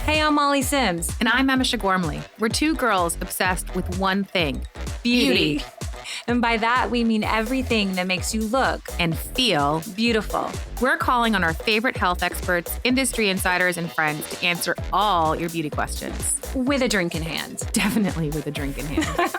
Hey, I'm Molly Sims. And I'm Emma Gormley. We're two girls obsessed with one thing, beauty. And by that, we mean everything that makes you look And feel beautiful. We're calling on our favorite health experts, industry insiders, and friends to answer all your beauty questions. With a drink in hand. Definitely with a drink in hand.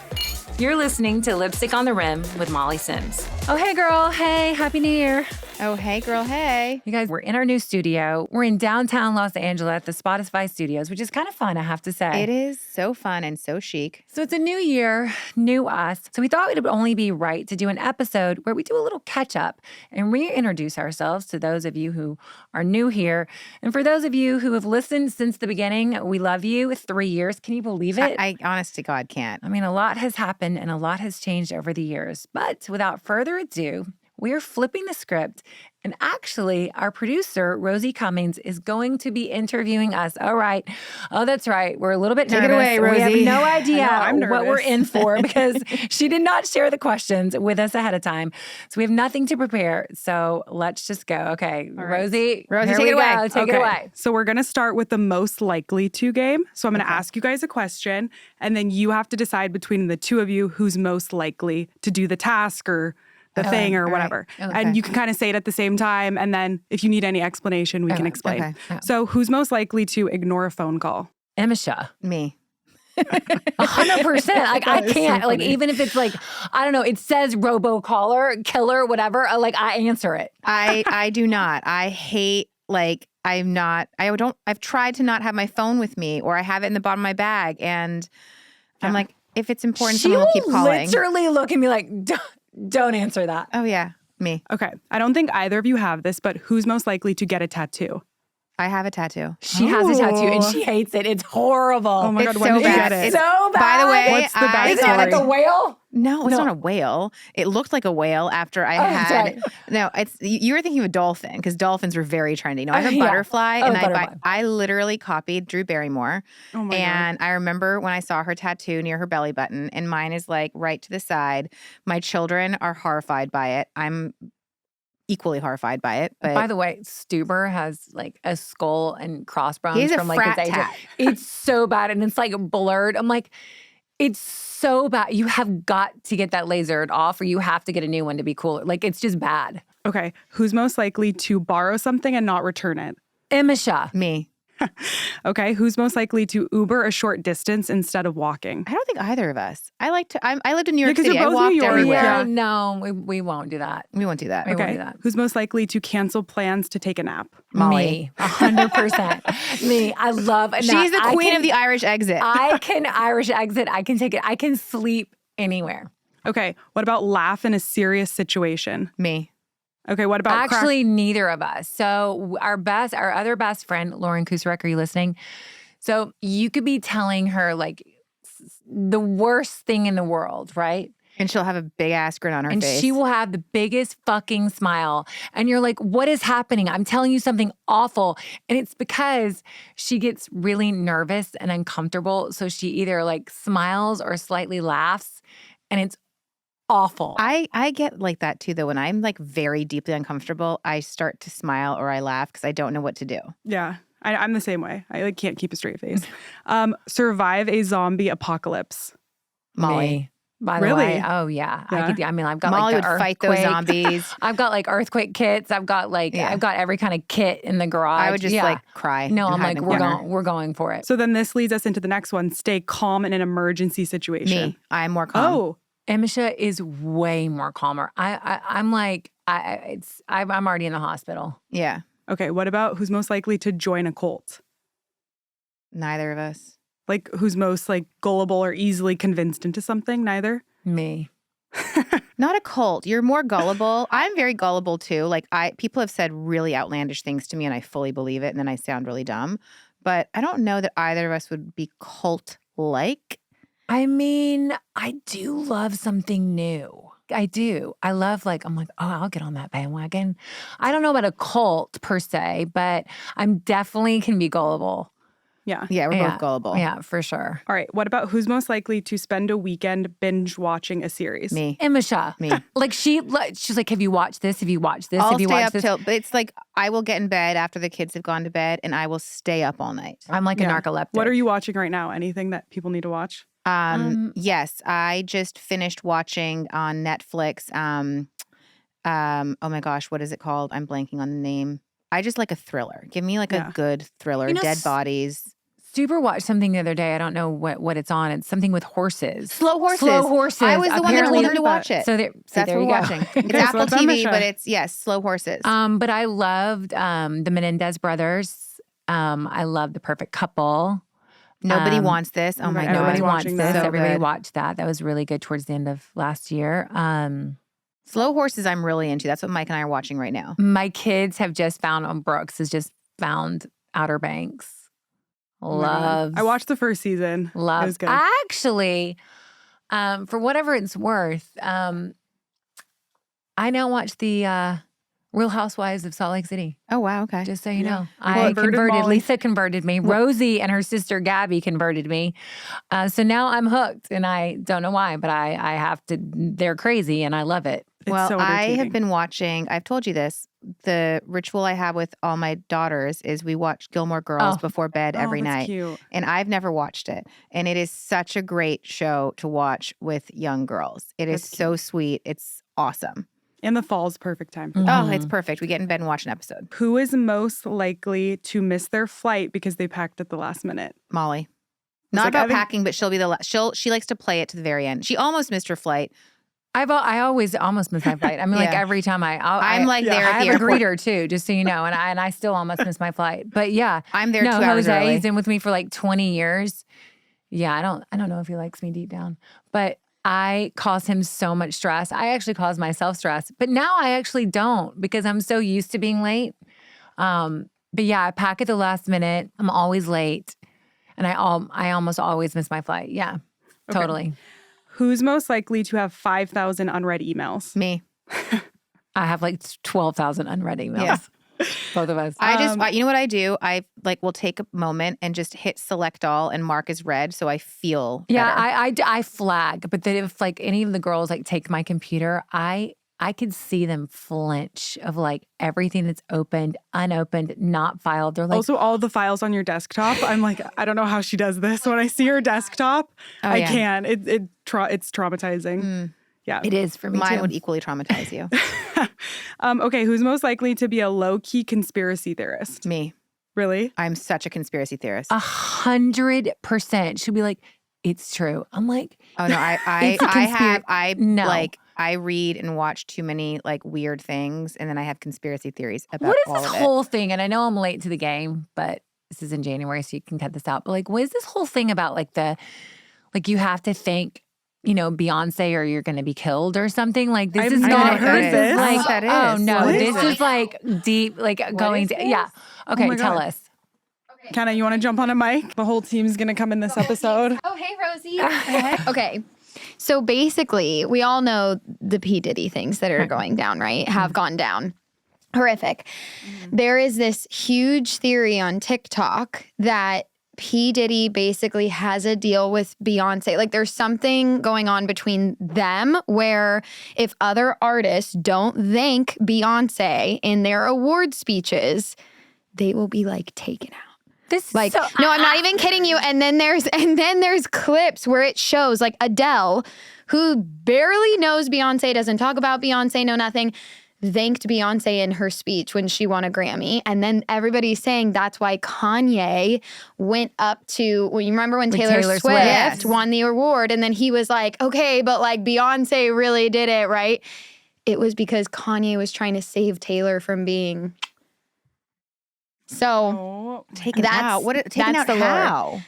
You're listening to Lipstick on the Rim with Molly Sims. Oh, hey, girl. Hey, Happy New Year. Oh, hey, girl. Hey. You guys, we're in our new studio. We're in downtown Los Angeles at the Spotify Studios, which is kind of fun, I have to say. It is so fun and so chic. So it's a new year, new us. So we thought it would only be right to do an episode where we do a little catch up and reintroduce ourselves to those of you who are new here. And for those of you who have listened since the beginning, we love you. 3 years. Can you believe it? I honest to God can't. I mean, a lot has happened and a lot has changed over the years. But without further ado, we're flipping the script. And actually, our producer, Rosie Cummings, is going to be interviewing us. All right. Oh, that's right. We're a little bit nervous. Take it away, Rosie. We have no idea know, what we're in for because she did not share the questions with us ahead of time. So we have nothing to prepare. So let's just go. Okay, right. Rosie, Rosie, here take we it away. go. Take it away. So we're going to start with the most likely to game. So I'm going to ask you guys a question, and then you have to decide between the two of you who's most likely to do the task or the thing or whatever. Right. Okay. And you can kind of say it at the same time. And then if you need any explanation, we can explain. Okay. So who's most likely to ignore a phone call? Emisha. Me. 100%. Like I can't. Like even if it's like I don't know. It says robocaller, killer, whatever. Like I answer it. I do not. I hate I've tried to not have my phone with me or I have it in the bottom of my bag. And I'm like, if it's important, She someone will will keep calling. literally look at me like, don't answer that. Oh, yeah. Me. Okay. I don't think either of you have this, but who's most likely to get a tattoo? I have a tattoo. She has a tattoo and she hates it. It's horrible. Oh my It's God, when so did you bad. get it? It's so bad. By the way, What's the backstory? Isn't it like a whale? No, it's No. not a whale. It looked like a whale after I that's had. right. No, it's you were thinking of a dolphin because dolphins were very trendy. No, I have a Yeah. butterfly, Oh, and butterfly. I literally copied Drew Barrymore. Oh my And I remember when I saw her tattoo near her belly button, and mine is like right to the side. My children are horrified by it. I'm equally horrified by it. But By the way, Stuber has like a skull and crossbones He's a from like frat his age. tat. It's so bad and it's like blurred. I'm like, it's so bad. You have got to get that lasered off or you have to get a new one to be cooler. Like it's just bad. Okay. Who's most likely to borrow something and not return it? Emisha. me, Okay. Who's most likely to Uber a short distance instead of walking? I don't think either of us. I lived in New York 'cause you're City. I both New walked York. everywhere. Yeah, no, we won't do that. We won't do that. We won't Okay. do that. Who's most likely to cancel plans to take a nap? Molly. Me, 100%. Me, I love. She's the queen of the Irish exit. I can Irish exit. I can take it. I can sleep anywhere. Okay. What about laugh in a serious situation? me. Okay. What about crack? Actually, neither of us. So our other best friend, Lauren Kusarek, are you listening? So you could be telling her like the worst thing in the world, right? And she'll have a big ass grin on her And face. she will have the biggest fucking smile. And you're like, what is happening? I'm telling you something awful. And it's because she gets really nervous and uncomfortable. So she either like smiles or slightly laughs. And it's awful. I get like that too, though. When I'm like very deeply uncomfortable, I start to smile or I laugh because I don't know what to do. Yeah. I'm the same way. I like can't keep a straight face. Survive a zombie apocalypse. Molly. Me, by the Really? way. Oh, yeah. Yeah. I've got Molly like the would fight those earthquake. zombies. I've got like earthquake kits. I've got like Yeah. I've got every kind of kit in the garage. I would just Yeah. like cry. No, and I'm hide like in a we're corner. going for it. So then this leads us into the next one. Stay calm in an emergency situation. Me. I'm more calm. Oh, Emisha is way more calmer. I'm like I'm already in the hospital. Yeah. okay. What about who's most likely to join a cult? Neither of us. Like who's most like gullible or easily convinced into something? Neither. Me. Not a cult. You're more gullible. I'm very gullible too. Like people have said really outlandish things to me and I fully believe it and then I sound really dumb. But I don't know that either of us would be cult-like. I mean, I do love something new. I do. I love I'm like, oh, I'll get on that bandwagon. I don't know about a cult per se, but I'm definitely can be gullible. Yeah. Yeah, we're both gullible. Yeah, for sure. All right. What about who's most likely to spend a weekend binge watching a series? Me. Emma Shaw. Me. Like she's like, have you watched this? Have you watched this? I'll Have you stay watched up this? till, but it's like I will get in bed after the kids have gone to bed and I will stay up all night. I'm like a narcoleptic. What are you watching right now? Anything that people need to watch? Yes, I just finished watching on Netflix. Oh my gosh, what is it called? I'm blanking on the name. I just like a thriller. Give me like a good thriller. You know, Dead bodies. Super watched something the other day. I don't know what it's on. It's something with horses. Slow horses. Slow horses. I was the one that Apparently- told her to watch it. So there That's you what we're go. watching. It's Okay, so Apple that's Emma TV, Shaw. but it's Slow Horses. But I loved the Menendez brothers. I love The Perfect Couple. Nobody wants this. Oh my Right, god, Nobody wants watching this. that. So Everybody good. watched that. That was really good towards the end of last year. Slow Horses, I'm really into. That's what Mike and I are watching right now. My kids have just found Brooks has just found Outer Banks. Oh my God. Loves. I watched the first season. It Love. was good. Actually, for whatever it's worth, I now watch the Real Housewives of Salt Lake City. Oh wow, okay. Just so you know, Well, I converted converted. Molly. Lisa converted me. Rosie and her sister Gabby converted me. So now I'm hooked, and I don't know why, but I have to. They're crazy, and I love it. It's Well, so I have entertaining. been watching, I've told you this, the ritual I have with all my daughters is we watch Gilmore Girls Oh. before bed every that's night. Cute. And I've never watched it. And it is such a great show to watch with young girls. It is That's so sweet. It's awesome. In the fall's perfect time. Oh, it's perfect. We get in bed and watch an episode. Who is most likely to miss their flight because they packed at the last minute? Molly. Not like, about I think- packing, but she'll be the last. She likes to play it to the very end. She almost missed her flight. I always almost miss my flight. I mean, like Yeah. every time I'm like there I at the have a airport. greeter too, just so you know, and I still almost miss my flight. But yeah, I'm there no, 2 hours Jose, early. he's been with me for like 20 years. Yeah, I don't know if he likes me deep down, but I cause him so much stress. I actually cause myself stress, but now I actually don't because I'm so used to being late. But yeah, I pack at the last minute. I'm always late, and I almost always miss my flight. Yeah, totally. Who's most likely to have 5,000 unread emails? Me. I have like 12,000 unread emails. Yeah. Both of us. I just, you know what I do? I will take a moment and just hit select all and mark as read so I feel Yeah, better. I flag, but then if like any of the girls like take my computer, I could see them flinch of like everything that's opened, unopened, not filed. They're like, Also, all the files on your desktop. I'm like, I don't know how she does this. When I see her desktop, I yeah. can't. It's traumatizing. Yeah. it is for me Mine too. would equally traumatize you. Okay, who's most likely to be a low-key conspiracy theorist? Me. Really? I'm such a conspiracy theorist. 100%. She'll be like, it's true. I'm like, Oh no, It's a No. I read and watch too many like weird things, and then I have conspiracy theories about what is all this of it. whole thing? And I know I'm late to the game, but this is in January, so you can cut this out. But like, what is this whole thing about like you have to thank, Beyonce or you're going to be killed or something? Like this I've is not not heard this this. is I like, know what that oh is. no, What this is is like deep, like going is to, this? yeah. Okay, my tell God. us. Kenna, you want to jump on a mic? The whole team's going to come in this episode. Oh, hey, Rosie. Okay. So basically, we all know the P. Diddy things that are going down, right? Have gone down. Horrific. There is this huge theory on TikTok that P. Diddy basically has a deal with Beyonce. Like there's something going on between them where if other artists don't thank Beyonce in their award speeches, they will be like taken out. This Like, so, no, I'm not even kidding you. And then there's clips where it shows like Adele, who barely knows Beyonce, doesn't talk about Beyonce, no nothing, thanked Beyonce in her speech when she won a Grammy. And then everybody's saying that's why Kanye went up to, well, you remember when Taylor Taylor Swift Swift. Yes. won the award and then he was like, okay, but like Beyonce really did it, right? It was because Kanye was trying to save Taylor from being. So Oh, Taken That's- out. Taken that's out the lure. how?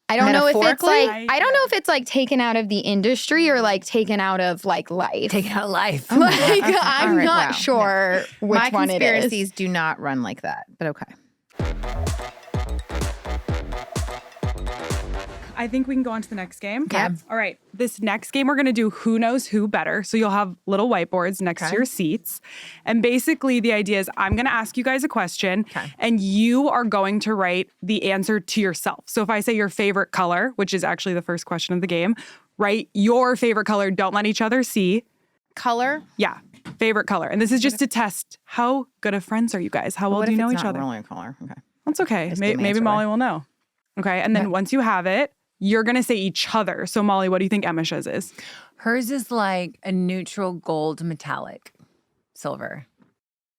I don't know if it's Metaphorically? like, I don't know if it's like taken out of the industry or like taken out of like life. taking out life. Like, Okay. I'm All right, not wow. sure which My one it is. conspiracies do not run like that, but okay. I I think we can go on to the next game. Yeah. All right. This next game, we're going to do who knows who better. So you'll have little whiteboards next to your seats. And basically the idea is I'm going to ask you guys a question and you are going to write the answer to yourself. So if I say your favorite color, which is actually the first question of the game, write your favorite color. Don't let each other see. Color? Yeah. Favorite color. And this is just to test how good of friends are you guys? How well do you know each other? Rolling color. Okay. That's okay. Just Maybe answer Molly away. will know. Okay. And then once you have it, you're going to say each other. So Molly, what do you think Emma's is? Hers is like a neutral gold metallic silver.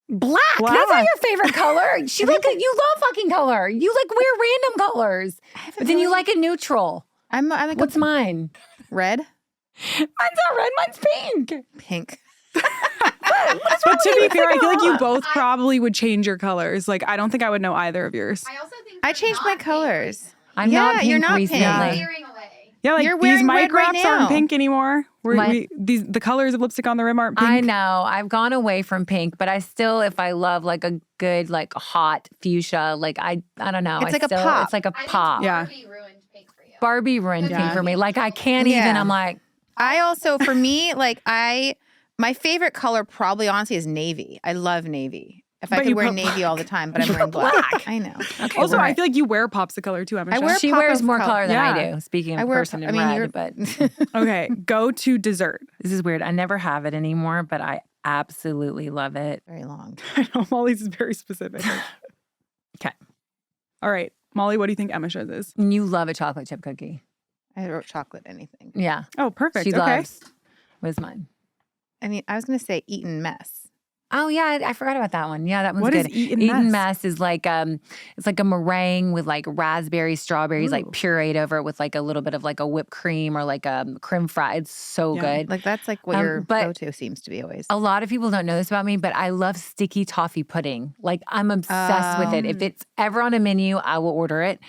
Black. Black. That's not your favorite color. You love fucking color. You like wear random colors. But then you like a neutral. I'm like What's mine? red, Mine's not red. Mine's pink. pink. But to be fair, I feel like you both probably would change your colors. Like, I don't think I would know either of yours. I also think I changed my colors. I'm Yeah, not pink you're not pink. recently. Veering away. Yeah, like You're these wearing mic red right wraps aren't now. pink anymore. The colors of lipstick on the rim aren't pink. I know. I've gone away from pink, but I still, if I love like a good, like hot fuchsia, like I don't know. It's like a pop. It's like a pop. Yeah. Barbie ruined pink for you. Barbie ruined Yeah. pink for me. Like I can't even. Yeah. I'm like, I also, for me, my favorite color probably honestly is navy. I love navy. If I But could you wear put navy all the time, but I'm wearing black. I know. okay, Also, well, I feel like you wear pops of color too, Emma. I wear she pop wears of more color. color than I Yeah. do. Speaking I of wear. person in you're- red, but Okay, go to dessert. this is weird. I never have it anymore, but I absolutely love it. very long. I know Molly's is very specific. Okay. All right, Molly, what do you think Emma's is? You love a chocolate chip cookie. I wrote chocolate anything. Yeah. Oh, perfect. She Okay. loves. What's mine? I mean, I was gonna say Eaten mess. Oh yeah, I forgot about that one. Yeah, that one's What is good. Eaten mess is like it's like a meringue with like raspberries, strawberries, like Ooh. pureed over it with like a little bit of like a whipped cream or like a creme frite. It's so Yeah. good. Like that's like what your but- go-to seems to be always. A lot of people don't know this about me, but I love sticky toffee pudding. Like I'm obsessed with it. If it's ever on a menu, I will order it.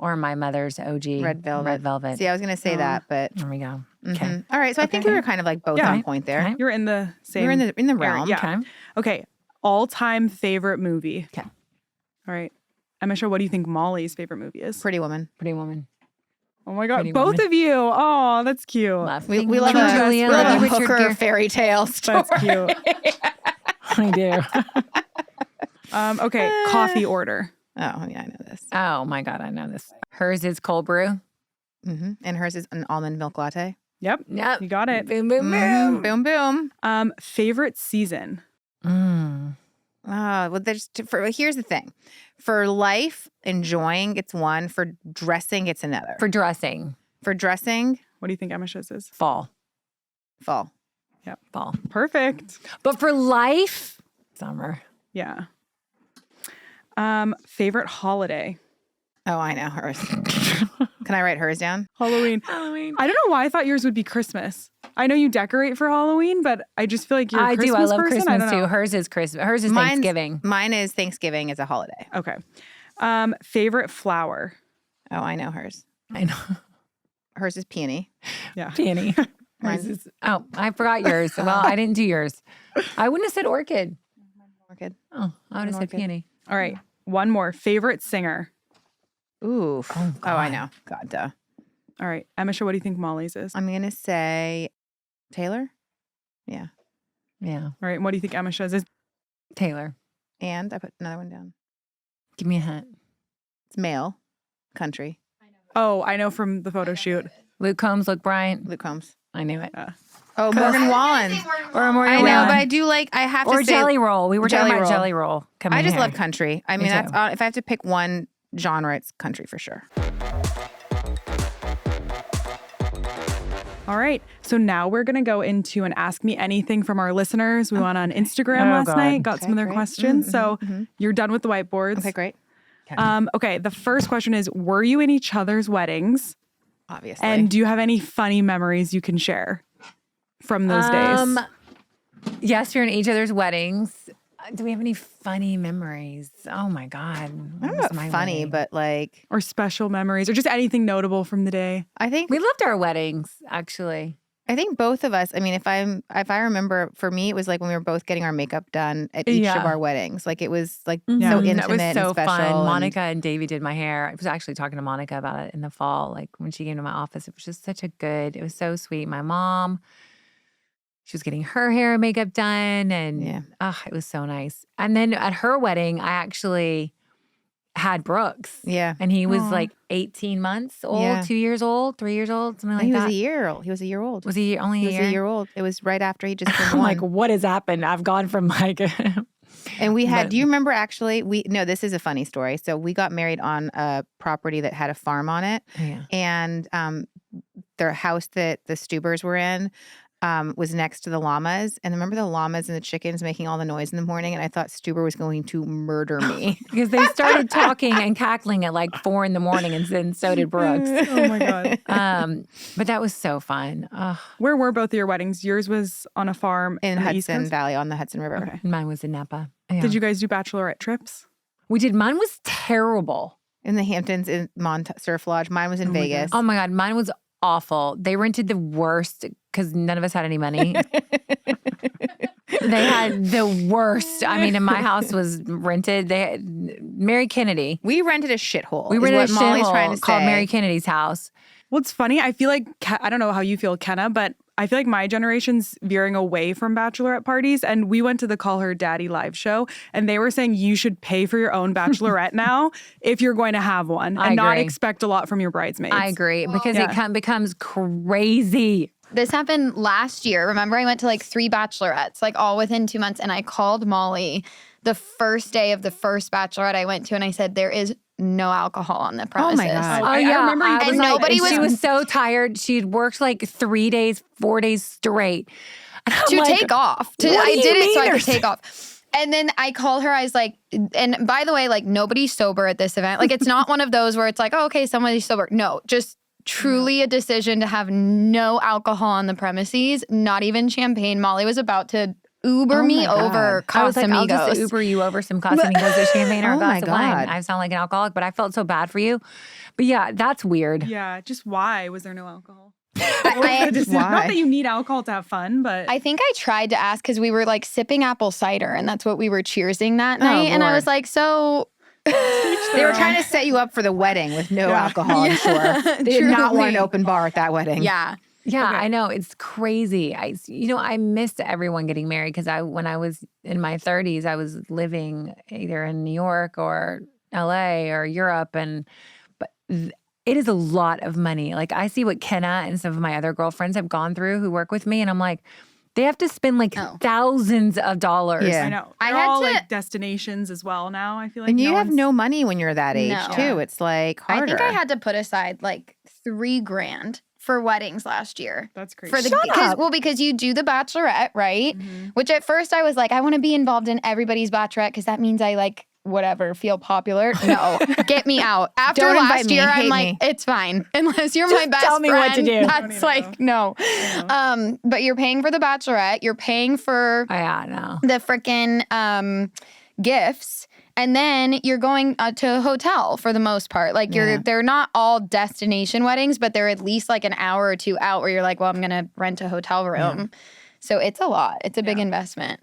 Or my mother's OG Red velvet. Red velvet. See, I was gonna say that, but There we go. Okay. mhm. All right. So I think we were kind of like both Yeah. on point there. Okay. You're in the same. We're in the area. realm. Yeah. Okay. Okay. All-time favorite movie. Okay. All right. Emma, what do you think Molly's favorite movie is? Pretty Woman. Pretty woman. Oh my God. Pretty Both Woman. of you. Oh, that's cute. Love. We Thank love you, a, Julia. we love Love a you, Richard hooker Gere. fairy tale story. That's cute. I do. Okay. Coffee order. Oh yeah, I know this. Oh my God, I know this. Hers is cold brew. And hers is an almond milk latte. Yep. Yep. You got it. Boom, boom, boom. Boom, boom. Favorite season. Mm. Well, here's the thing. For life, enjoying, it's one. For dressing, it's another. For dressing, For dressing, What do you think Emma's is? fall. fall. Fall. Perfect. But for life, summer. Yeah. Favorite holiday. Oh, I know hers. Can I write hers down? Halloween. Halloween. I don't know why I thought yours would be Christmas. I know you decorate for Halloween, but I just feel like you're a I Christmas do. I love person. I Christmas don't too. know. Hers is Christmas. Hers is Mine's- Thanksgiving. Mine is Thanksgiving as a holiday. Okay. Favorite flower. Oh, I know hers. I know. Hers is peony. Yeah. Peony. Hers is, oh, I forgot yours. Well, I didn't do yours. I wouldn't have said orchid. Orchid. Oh, I would have said Orchid. peony. All right. One more. Favorite singer. Ooh. Oh, I God. know. God, duh. All right. Emma, what do you think Molly's is? I'm going to say Taylor. Yeah. Yeah. All right. What do you think Emma's is? Taylor. And I put another one down. Give me a hint. It's male, country, Oh, I know from the photo shoot. Luke Combs, Luke Bryant. Luke Combs. I knew it. Oh, Morgan Wallen. Or Morgan I know, Wallen. but I do like, I have Or to say, Jelly Roll. We were talking Jelly about Roll. Jelly Roll. Coming I just here. love country. I Me mean, that's too. if I have to pick one genre, it's country for sure. All right. So now we're going to go into an Ask Me Anything from our listeners. We went on Instagram Oh, last God. night, got Okay, some of their great. questions. So you're done with the whiteboards. Okay, great. Okay. The first question is, were you in each other's weddings? Obviously. And do you have any funny memories you can share from those days? Yes, we're in each other's weddings. Do we have any funny memories? Oh my God. I When don't know was about my funny, wedding? but like, Or special memories or just anything notable from the day? I think We loved our weddings, actually. I think both of us. I mean, if I remember, for me, it was like when we were both getting our makeup done at each of our weddings. Like it was like so intimate That was so and special. fun. Monica and Davey did my hair. I was actually talking to Monica about it in the fall. Like when she came to my office, it was just it was so sweet. My mom, she was getting her hair and makeup done, and it was so nice. And then at her wedding, I actually had Brooks. Yeah. And he was like 18 months old, 2 years old, 3 years old, something like he that. was a year old. He was a year old. Was he only a year? He was a year old. It was right after he just turned I'm one. like, what has happened? I've gone from like And we had, do you remember actually, no, this is a funny story. So we got married on a property that had a farm on it. Yeah. And their house that the Stubers were in was next to the llamas. And remember the llamas and the chickens making all the noise in the morning? And I thought Stuber was going to murder me. Because they started talking and cackling at like 4 a.m, and then so did Brooks. Oh my God. But that was so fun. Where were both of your weddings? Yours was on a farm In on the East Hudson Coast? Valley on the Hudson River. Okay. Mine was in Napa. Yeah. Did you guys do bachelorette trips? We did. Mine was terrible. In the Hamptons in Surf Lodge. Mine was in Vegas. Oh my God. Mine was awful. They rented the worst because none of us had any money. They had the worst. I mean, and my house was rented. They had Mary Kennedy. We rented a shithole. We is rented a what Molly's trying shithole to called say. Mary Kennedy's house. Well, it's funny. I feel like, I don't know how you feel, Kenna, but I feel like my generation's veering away from bachelorette parties. And we went to the Call Her Daddy live show, and they were saying you should pay for your own bachelorette now if you're going to have one and not expect a lot from your bridesmaids. I agree because it becomes crazy. This happened last year. Remember, I went to like 3 bachelorettes, like all within 2 months. And I called Molly the first day of the first bachelorette I went to, and I said, there is no alcohol on the premises. Oh my God. Oh, yeah. I remember you was and like, nobody she was- was so tired. She'd worked like 3 days, 4 days straight. to take off. I did it so I could there's- take off. And then I called her. I was like, and by the way, like nobody's sober at this event. Like it's not one of those where it's like, oh, okay, somebody's sober. No, just truly a decision to have no alcohol on the premises, not even champagne. Molly was about to Uber me over I was like, I'll Casamigos. just Uber you over some Casamigos or champagne or a Oh glass my of wine. God. I sound like an alcoholic, but I felt so bad for you. But yeah, that's weird. Yeah, just why was there no alcohol? I- Why? Not that you need alcohol to have fun, but I think I tried to ask because we were like sipping apple cider, and that's what we were cheersing that night. And I Lord. was like, so They were trying to set you up for the wedding with no alcohol, I'm sure. They did not want an open bar at that wedding. yeah. Yeah, I know. It's crazy. I missed everyone getting married because when I was in my 30s, I was living either in New York or LA or Europe. But it is a lot of money. Like I see what Kenna and some of my other girlfriends have gone through who work with me. And I'm like, they have to spend like thousands of dollars. Yeah. I know. I They're had all to- like destinations as well now. I feel like And you have one's- no money when you're that age, No. too. It's like harder. I think I had to put aside like $3,000 for weddings last year. That's crazy. For the because you do the bachelorette, right? Which at first I was like, I want to be involved in everybody's bachelorette because that means I like whatever feel popular. No, get me out. After Don't invite last me, year, I'm hate like, me. it's fine unless you're my best tell me friend. what to do. That's like no. But you're paying for the bachelorette. You're paying for Yeah, no. the freaking gifts. And then you're going to a hotel for the most part. Like they're not all destination weddings, but they're at least like an hour or 2 out where you're like, well, I'm going to rent a hotel room. So it's a lot. It's a big investment.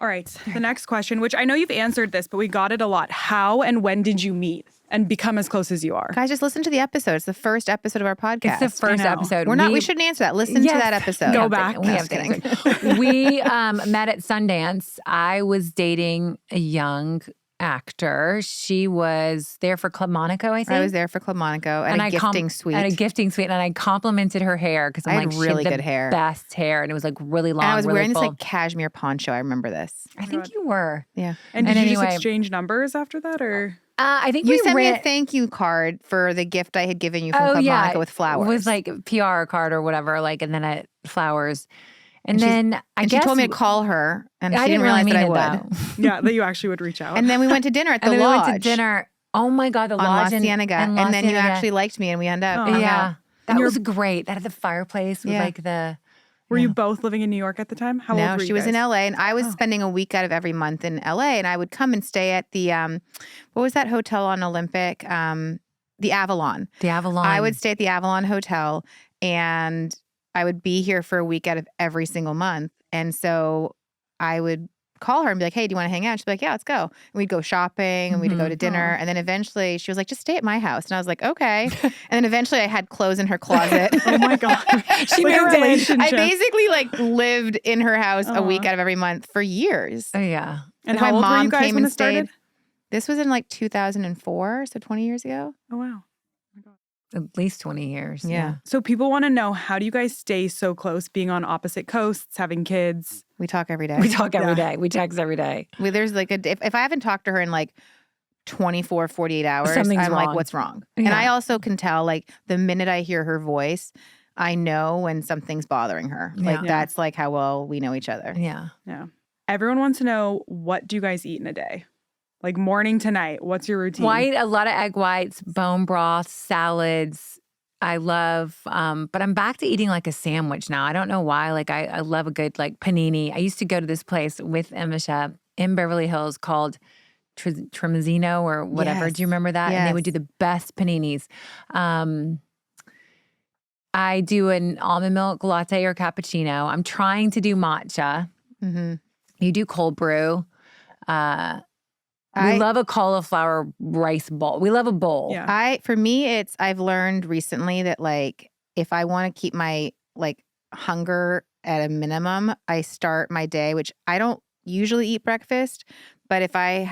All right. The next question, which I know you've answered this, but we got it a lot. How and when did you meet and become as close as you are? Guys, just listen to the episode. It's the first episode of our podcast. It's the first know. episode. We shouldn't answer that. Listen to that episode. Go back. We have to. We met at Sundance. I was dating a young actor. She was there for Club Monaco, I think. I was there for Club Monaco at a gifting suite. At a gifting suite. And I complimented her hair because I'm I had like, she really had the good hair. best hair. And it was like really long. And I was really wearing full. this like cashmere poncho. I remember this. I think you were. Yeah. And did And you anyway- just exchange numbers after that or? I think You we sent me a ran- thank you card for the gift I had given you from Club Monaco with flowers. It was like a PR card or whatever, like, and then flowers. And then I and guess she told me to call her, and I she didn't realize really that I mean would. it, though. Yeah, that you actually would reach out. And then we went to dinner at the And then we lodge. went to dinner. Oh my God, the on La lodge in Cienega. in La And then you Cienega. actually liked me, and we ended up. Oh. hung Yeah, out. that was great. That had the fireplace with Yeah. like the. Were you both living in New York at the time? How old No, were you she was in guys? LA, and I was spending a week out of every month in LA, and I would come and stay at the what was that hotel on Olympic? The Avalon. The Avalon. I would stay at the Avalon Hotel, and I would be here for a week out of every single month. And so I would call her and be like, hey, do you want to hang out? And she'd be like, yeah, let's go. And we'd go shopping and we'd go to dinner. And then eventually she was like, just stay at my house. And I was like, okay. And then eventually I had clothes in her closet. Oh my God. She Like a moved in. relationship. I basically like lived in her house a week out of every month for years. Oh, yeah. And Like, how my old were mom you guys came when and this started? stayed. This was in like 2004, so 20 years ago. Oh, wow. At least 20 years. Yeah. So people want to know, how do you guys stay so close, being on opposite coasts, having kids? We talk every day. We talk every day. We text every day. There's like if I haven't talked to her in like 24, 48 hours, Something's I'm wrong. like, what's wrong? And Yeah. I also can tell, like, the minute I hear her voice, I know when something's bothering her. Like, Yeah. that's like how well we know each other. Yeah. Yeah. Everyone wants to know, what do you guys eat in a day? Like morning to night, what's your routine? White, a lot of egg whites, bone broth, salads. I love, but I'm back to eating like a sandwich now. I don't know why. Like I love a good like panini. I used to go to this place with Emisha in Beverly Hills called Tremezino or whatever. Yes. Do you remember that? And they would do Yes. the best paninis. I do an almond milk latte or cappuccino. I'm trying to do matcha. Mm-hmm. You do cold brew. We love a cauliflower rice bowl. We love a bowl. Yeah. For me, I've learned recently that like if I want to keep my like hunger at a minimum, I start my day, which I don't usually eat breakfast, but if I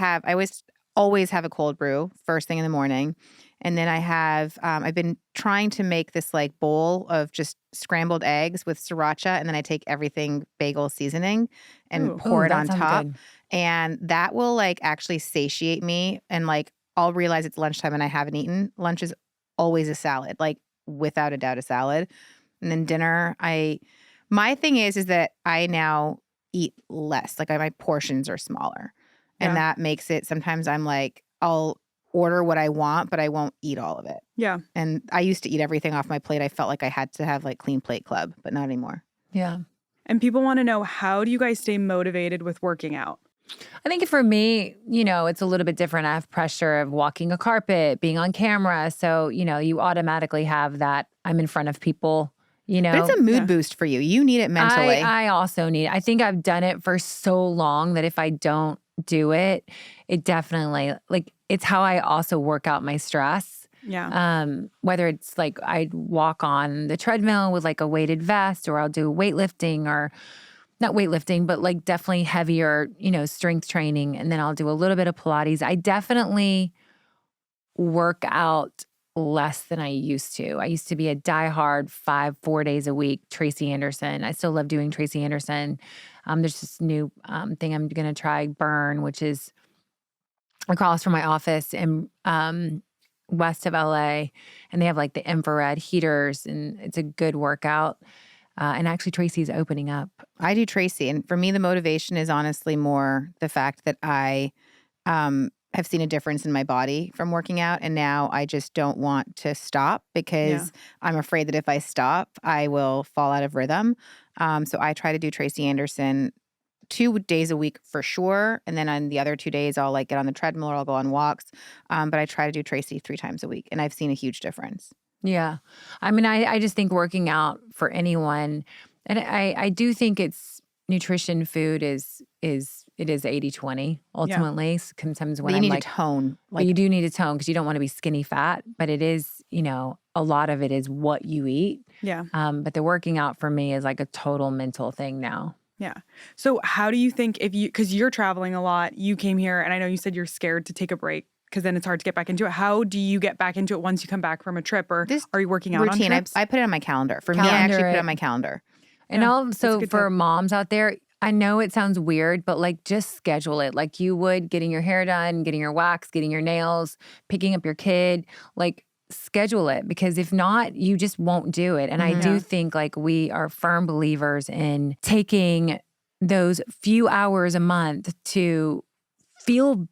always have a cold brew first thing in the morning. And then I have, I've been trying to make this like bowl of just scrambled eggs with sriracha. And then I take everything bagel seasoning and pour it that on sounds top. good. And that will like actually satiate me. And like, I'll realize it's lunchtime and I haven't eaten. Lunch is always a salad, like without a doubt a salad. And then dinner, my thing is that I now eat less. Like my portions are smaller. And Yeah. that makes it, sometimes I'm like, I'll order what I want, but I won't eat all of it. Yeah. And I used to eat everything off my plate. I felt like I had to have like clean plate club, but not anymore. Yeah. And people want to know, how do you guys stay motivated with working out? I think for me, it's a little bit different. I have pressure of walking a carpet, being on camera. So, you automatically have that I'm in front of people, But it's a mood boost for you. You need it mentally. I also need, I think I've done it for so long that if I don't do it, it definitely, like, it's how I also work out my stress. Yeah. Whether it's like I walk on the treadmill with like a weighted vest, or I'll do weightlifting, or not weightlifting, but like definitely heavier, strength training. And then I'll do a little bit of Pilates. I definitely work out less than I used to. I used to be a diehard 4 days a week, Tracy Anderson. I still love doing Tracy Anderson. There's this new thing I'm going to try, Burn, which is across from my office in west of LA. And they have like the infrared heaters, and it's a good workout. And actually, Tracy's opening up. I do Tracy. And for me, the motivation is honestly more the fact that I have seen a difference in my body from working out. And now I just don't want to stop because I'm afraid that if I stop, I will fall out of rhythm. So I try to do Tracy Anderson 2 days a week for sure. And then on the other 2 days, I'll like get on the treadmill or I'll go on walks. But I try to do Tracy 3 times a week. And I've seen a huge difference. Yeah. I mean, I just think working out for anyone, and I do think it's nutrition, food it is 80-20 ultimately. Sometimes when But you I'm need like, to tone. well, you do need to tone because you don't want to be skinny fat, but it is, a lot of it is what you eat. Yeah. But the working out for me is like a total mental thing now. Yeah. So how do you think, because you're traveling a lot, you came here, and I know you said you're scared to take a break because then it's hard to get back into it. How do you get back into it once you come back from a trip, or are you working out routine, on trips? I put it on my calendar. For me, I actually put it on my calendar. And Yeah, also that's for moms out there, I know it sounds weird, but like just schedule it like you would getting your hair done, getting your wax, getting your nails, picking up your kid, like schedule it, because if not, you just won't do it. And I do think like we are firm believers in taking those few hours a month to feel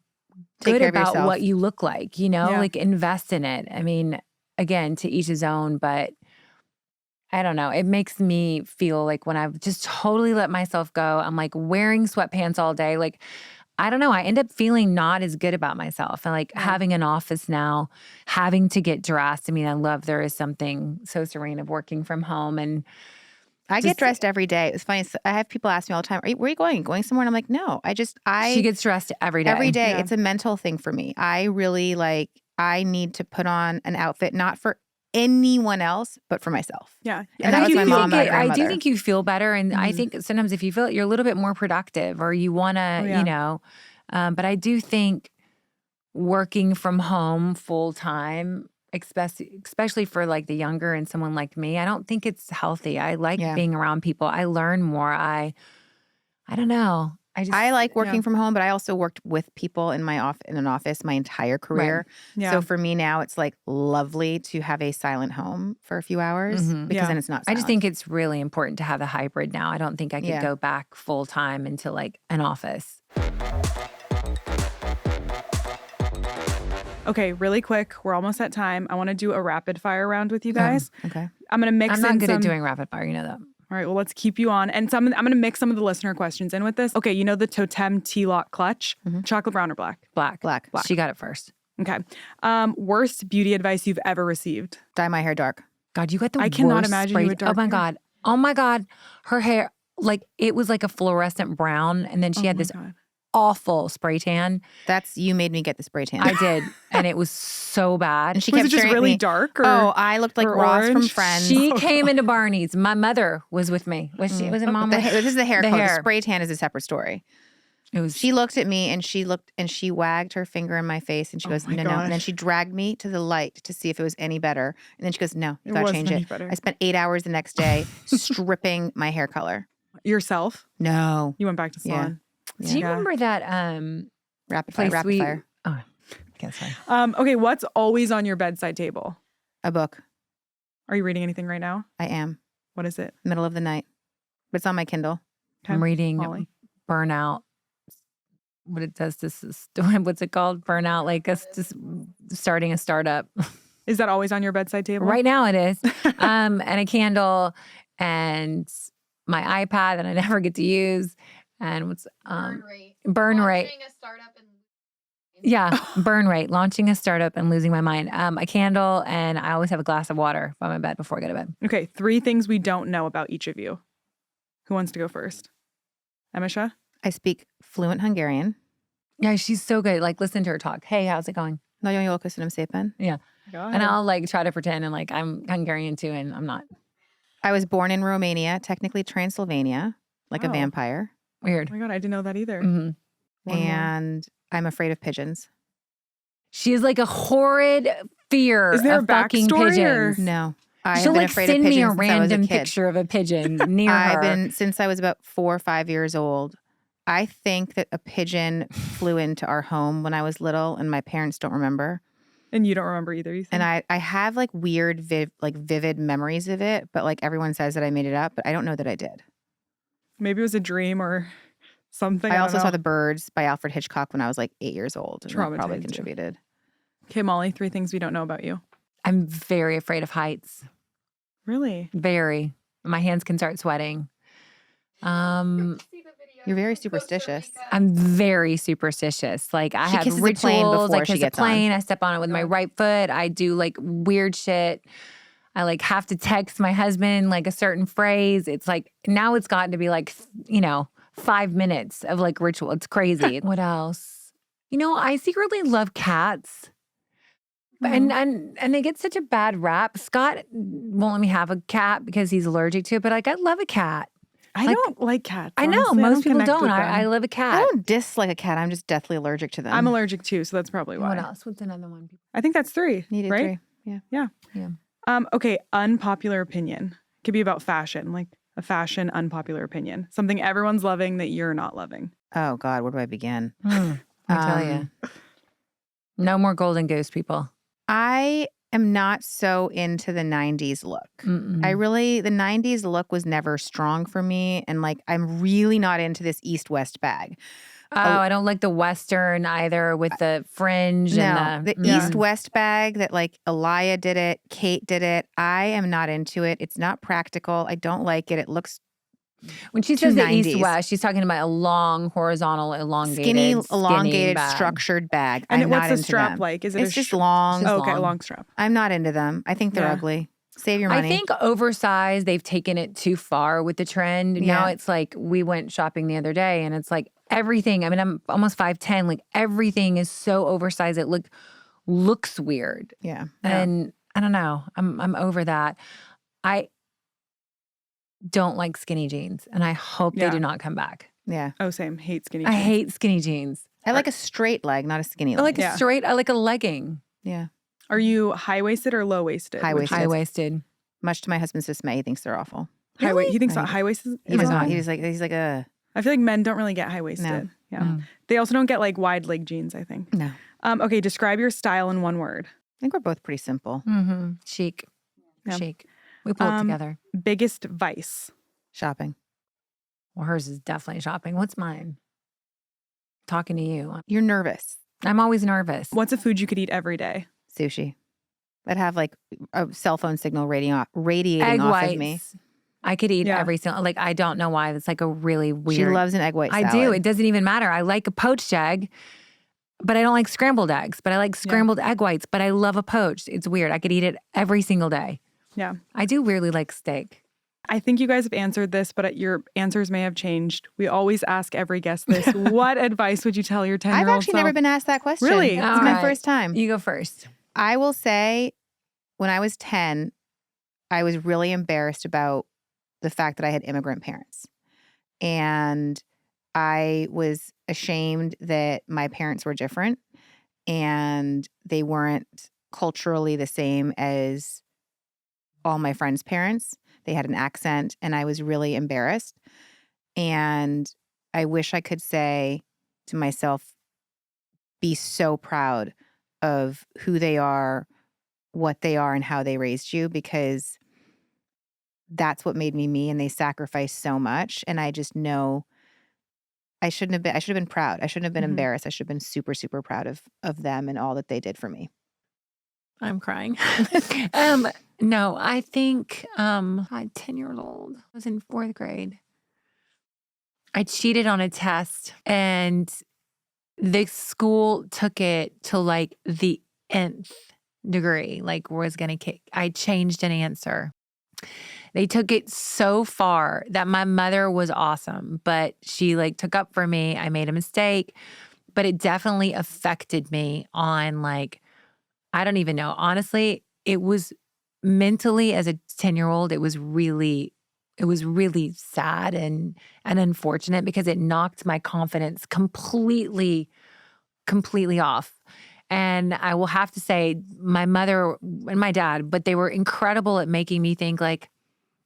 good about what you look like, like invest in it. I mean, again, to each his own, but I don't know. It makes me feel like when I've just totally let myself go, I'm like wearing sweatpants all day. Like, I don't know. I end up feeling not as good about myself. And like having an office now, having to get dressed. I mean, I love there is something so serene of working from home. And I get dressed every day. It's funny. I have people ask me all the time, where are you going? Going somewhere? And I'm like, no, She gets dressed every day. Every day. Yeah. It's a mental thing for me. I really I need to put on an outfit, not for anyone else, but for myself. Yeah. And that was my mom, my I grandmother. do think you feel better. And I think sometimes if you feel it, you're a little bit more productive or you want to, but I do think working from home full time, especially for like the younger and someone like me, I don't think it's healthy. I like being around people. I learn more. I don't know. I like working from home, but I also worked with people in an office my entire career. Right. Yeah. So for me now, it's like lovely to have a silent home for a few hours because then it's not silent. I just think it's really important to have the hybrid now. I don't think I could go back full time into like an office. Okay, really quick. We're almost at time. I want to do a rapid fire round with you guys. Okay. I'm going to mix I'm not good at doing rapid fire. You know that. All right, well, let's keep you on. And I'm going to mix some of the listener questions in with this. Okay, you know the Totem T-Lock clutch? Chocolate brown or black? Black. She got it first. Okay. Worst beauty advice you've ever received? Dye my hair dark. God, you got the I cannot worst imagine spray. you with dark hair. Oh my God. Her hair, like it was like a fluorescent brown. And then she had this awful spray tan. You made me get the spray tan. I did. And it was so bad. And she Was kept it just staring at really me. dark? Or, I looked like Ross from orange? Friends. She came into Barney's. My mother was with me. Was it mom? This is the hair The color. hair. The spray tan is a separate story. It was. She looked at me and she wagged her finger in my face and she goes, my no. gosh. And then she dragged me to the light to see if it was any better. And then she goes, no, you gotta change wasn't any it. better. I spent 8 hours the next day stripping my hair color. Yourself? No. You went back to salon? Do you remember that Rapid fire, place rapid fire. Oh, okay, sorry. Okay, what's always on your bedside table? A book. Are you reading anything right now? I am. What is it? Middle of the night. But it's on my Kindle. I'm reading Molly. Burnout. What it does, what's it called? Burnout, like us just starting a startup. Is that always on your bedside table? Right now it is. And a candle and my iPad that I never get to use. And what's burn rate. Yeah, burn rate. Launching a startup and losing my mind. A candle, and I always have a glass of water by my bed before I go to bed. Okay, 3 things we don't know about each of you. Who wants to go first? Emisha? I speak fluent Hungarian. Yeah, she's so good. Like, listen to her talk. Hey, how's it going? Nagyon jól köszönöm szépen. Yeah. Go And ahead. I'll like try to pretend and like I'm Hungarian too, and I'm not. I was born in Romania, technically Transylvania, like a Wow. vampire. Weird. Oh my God, I didn't know that either. Mhm. One more. And I'm afraid of pigeons. She has like a horrid fear Is there of a fucking backstory, pigeons. or- No. I She'll have been like afraid send of me a pigeons since I was a random kid. picture of a pigeon near I've her. been since I was about 4 or 5 years old. I think that a pigeon flew into our home when I was little, and my parents don't remember. And you don't remember either, you think? And I have like weird, vivid memories of it, but like everyone says that I made it up, but I don't know that I did. Maybe it was a dream or something. I also don't saw know. The Birds by Alfred Hitchcock when I was like 8 years old, and that probably Traumatized you. contributed. Okay, Molly, 3 things we don't know about you. I'm very afraid of heights. Really? Very. My hands can start sweating. You're very superstitious. I'm very superstitious. Like I She have kisses a plane rituals. before I she kiss a gets on. plane. I step on it with my right foot. I do like weird shit. I like have to text my husband like a certain phrase. It's like now it's gotten to be like 5 minutes of like ritual. It's crazy. What else? I secretly love cats. And they get such a bad rap. Scott won't let me have a cat because he's allergic to it. But like I love a cat. I don't like cats. I know honestly. most people connect don't. with I them. love a I cat. don't dislike a cat. I'm just deathly allergic to them. I'm allergic too, so that's probably why. What else? What's another one? I think that's 3, Needed right? 3. Yeah. Okay, unpopular opinion. Could be about fashion, like a fashion unpopular opinion. Something everyone's loving that you're not loving. Oh God, where do I begin? I tell you. No more golden goose, people. I am not so into the 90s look. Mm-mm. The 90s look was never strong for me. And like, I'm really not into this East-West bag. I don't like the Western either with the fringe No, and the East-West bag that like Elia did it, Kate did it. I am not into it. It's not practical. I don't like it. It looks When she says the 90s. East-West, she's talking about a long, horizontal, elongated, skinny, skinny elongated, bag. structured bag. And I'm what's not the into strap them. like? Is it It's a just long. Just Oh, okay, long. long strap. I'm not into them. I think they're Yeah. ugly. Save your money. I think oversized, they've taken it too far with the trend. Yeah. Now it's like we went shopping the other day and it's like everything. I mean, I'm almost 5'10". Like everything is so oversized. It looks weird. Yeah. And I don't know. I'm over that. I don't like skinny jeans and I hope they do not come back. Yeah. Oh, same. Hate skinny I jeans. hate skinny jeans. I like a straight leg, not a skinny I leg. like a straight, I like a legging. Yeah. Are you high-waisted or low-waisted? High-waisted. High-waisted. Much to my husband's dismay, he thinks they're awful. He thinks Right. high-waisted He is does wrong? not. He's like I feel like men don't really get high-waisted. No. Yeah. They also don't get like wide leg jeans, I think. No. Okay, describe your style in one word. I think we're both pretty simple. Mm-hmm. Chic. Yeah. Chic. We pull it together. Biggest vice. Shopping. Well, hers is definitely shopping. What's mine? Talking to you. You're nervous. I'm always nervous. What's a food you could eat every day? Sushi. I'd have like a cell phone signal radiating Egg off whites. of me. I could eat Yeah. every single, like, I don't know why. It's like a really weird. She loves an egg white salad. I do. It doesn't even matter. I like a poached egg, but I don't like scrambled eggs. But I like scrambled egg whites, but I love a poached. It's weird. I could eat it every single day. Yeah. I do weirdly like steak. I think you guys have answered this, but your answers may have changed. We always ask every guest this. What advice would you tell your 10-year-old I've actually never been asked that question. Really? It's All my right. first time. You go first. I will say when I was 10, I was really embarrassed about the fact that I had immigrant parents. And I was ashamed that my parents were different and they weren't culturally the same as all my friends' parents. They had an accent and I was really embarrassed. And I wish I could say to myself, be so proud of who they are, what they are, and how they raised you, because that's what made me me, and they sacrificed so much. And I just know I should have been proud. I shouldn't have been embarrassed. I should have been super, super proud of them and all that they did for me. I'm crying. No, I think my 10-year-old was in 4th grade. I cheated on a test and the school took it to like the nth degree, like was going to kick. I changed an answer. They took it so far that my mother was awesome, but she like took up for me. I made a mistake, but it definitely affected me on like, I don't even know. Honestly, it was mentally as a 10-year-old, it was really sad and unfortunate because it knocked my confidence completely off. And I will have to say my mother and my dad, but they were incredible at making me think like,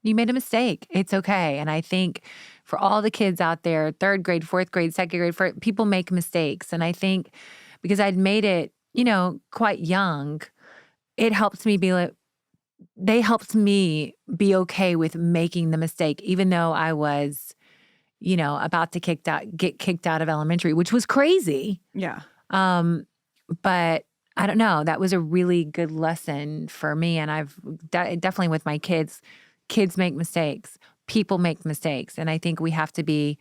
you made a mistake. It's okay. And I think for all the kids out there, 3rd grade, 4th grade, 2nd grade, people make mistakes. And I think because I'd made it, quite young, it helped me they helped me be okay with making the mistake, even though I was, about to get kicked out of elementary, which was crazy. Yeah. But I don't know. That was a really good lesson for me. And I've definitely with my kids make mistakes. People make mistakes. And I think we have to be,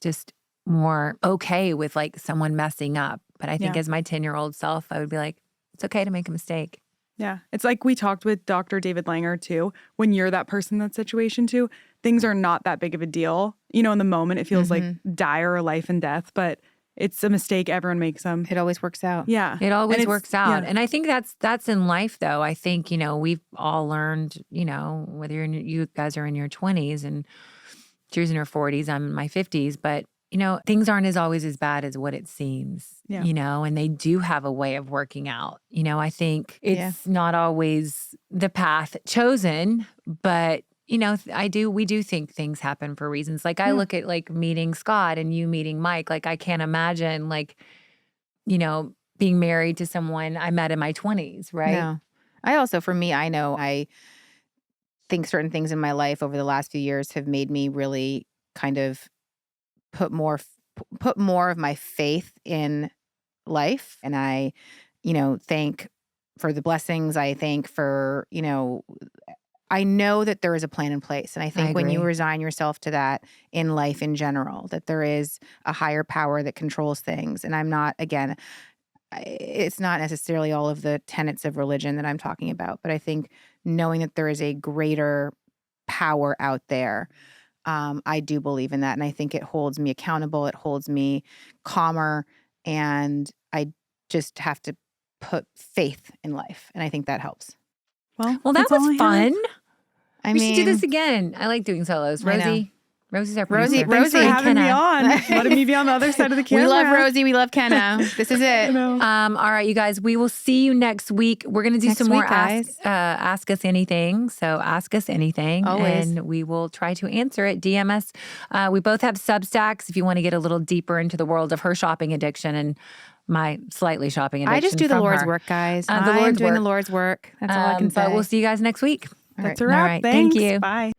just more okay with like someone messing up. But I think as my 10-year-old self, I would be like, it's okay to make a mistake. Yeah. It's like we talked with Dr. David Langer too. When you're that person in that situation too, things are not that big of a deal. In the moment it feels like dire or life and death, but it's a mistake. Everyone makes them. It always works out. Yeah. It always works out. Yeah. And I think that's in life though. I think, we've all learned, whether you guys are in your 20s and she's in her 40s, I'm in my 50s, but things aren't always as bad as what it seems, and they do have a way of working out. I think it's not always the path chosen, but we do think things happen for reasons. Like I look at like meeting Scott and you meeting Mike, like I can't imagine like, being married to someone I met in my 20s, right? No. I also, for me, I know I think certain things in my life over the last few years have made me really kind of put more of my faith in life. And I, thank for the blessings. I thank for, I know that there is a plan in place. And I think when you agree. resign yourself to that in life in general, that there is a higher power that controls things. And I'm not, again, it's not necessarily all of the tenets of religion that I'm talking about, but I think knowing that there is a greater power out there, I do believe in that. And I think it holds me accountable. It holds me calmer. And I just have to put faith in life. And I think that helps. Well, that was fun. I We mean, should do this again. I like doing solos. I know. Rosie's our Rosie- producer. Thanks for Rosie, having me Kenna. on. Letting me be on the other side of the camera. we love Rosie. We love Kenna. This is it. All right, you guys, we will see you next week. We're going to do Next some more week, guys. Ask Us Anything. So ask us anything. Always. And we will try to answer it. DM us. We both have Substacks if you want to get a little deeper into the world of her shopping addiction and my slightly shopping addiction. I just do the from Lord's her. work, guys. The I'm Lord's doing work. the Lord's work. That's all I can say. But we'll see you guys next week. That's All a wrap. All right, Thanks. thank you. Bye.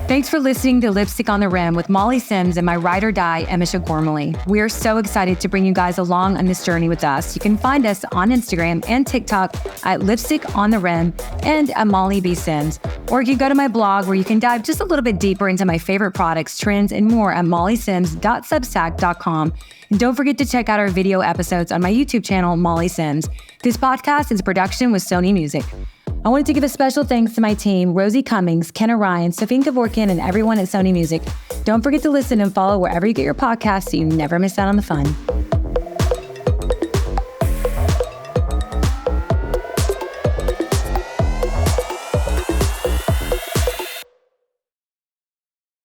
Thanks for listening to Lipstick on the Rim with Molly Sims and my ride or die, Emma Gormley. We are so excited to bring you guys along on this journey with us. You can find us on Instagram and TikTok at Lipstick on the Rim and at Molly B. Sims. Or you can go to my blog where you can dive just a little bit deeper into my favorite products, trends, and more at mollysims.substack.com. And don't forget to check out our video episodes on my YouTube channel, Molly Sims. This podcast is a production with Sony Music. I wanted to give a special thanks to my team, Rosie Cummings, Kenna Ryan, Safine Kevorkian, and everyone at Sony Music. Don't forget to listen and follow wherever you get your podcasts so you never miss out on the fun.